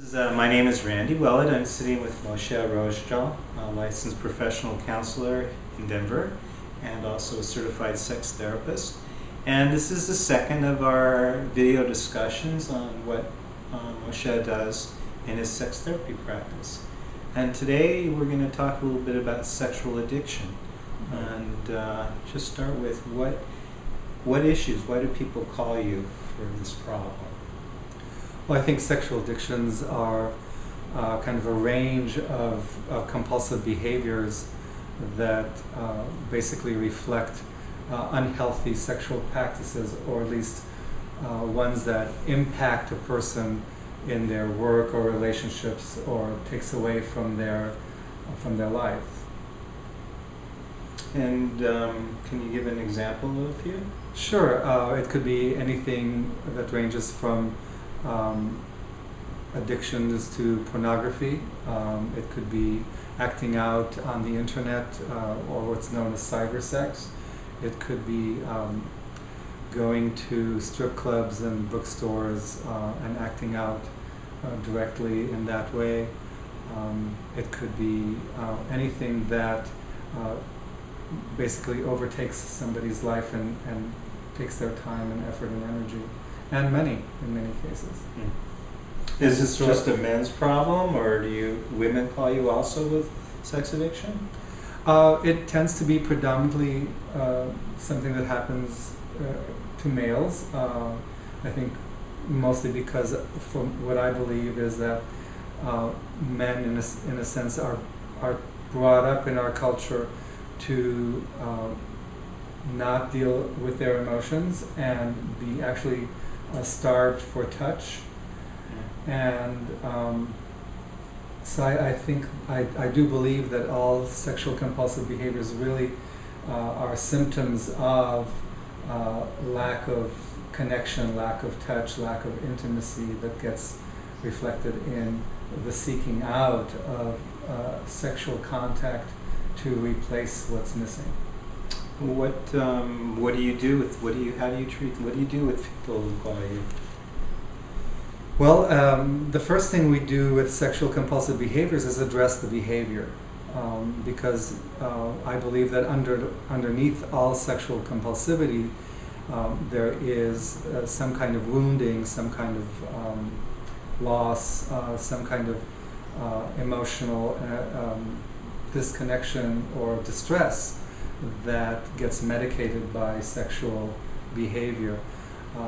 My name is Randy Willett. I'm sitting with Moshe Rojal, a licensed professional counselor in Denver and also a certified sex therapist. And this is the second of our video discussions on what Moshe does in his sex therapy practice. And today we're going to talk a little bit about sexual addiction. And just start with what issues, why do people call you for this problem? Well, I think sexual addictions are kind of a range of compulsive behaviors that basically reflect unhealthy sexual practices, or at least ones that impact a person in their work or relationships, or takes away from their life. And can you give an example of a few? Sure. It could be anything that ranges from addictions to pornography. It could be acting out on the internet, or what's known as cyber sex. It could be going to strip clubs and bookstores and acting out directly in that way. It could be anything that basically overtakes somebody's life and takes their time and effort and energy. And money, in many cases. Is this just a men's problem, or do women call you also with sex addiction? It tends to be predominantly something that happens to males. I think mostly because, from what I believe, is that men, in a sense, are brought up in our culture to not deal with their emotions and be actually starved for touch. And so I think I do believe that all sexual compulsive behaviors really are symptoms of lack of connection, lack of touch, lack of intimacy that gets reflected in the seeking out of sexual contact to replace what's missing. What do you do with what do you do with people who call you? Well, the first thing we do with sexual compulsive behaviors is address the behavior, because I believe that underneath all sexual compulsivity there is some kind of wounding, some kind of loss, some kind of emotional disconnection or distress that gets medicated by sexual behavior.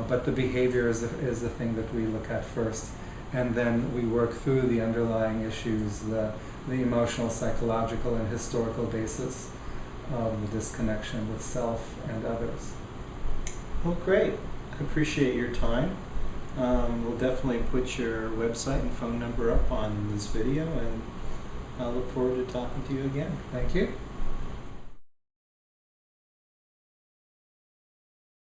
But the behavior is the thing that we look at first, and then we work through the underlying issues, the emotional, psychological, and historical basis of the disconnection with self and others. Well, great. I appreciate your time. We'll definitely put your website and phone number up on this video, and I look forward to talking to you again. Thank you.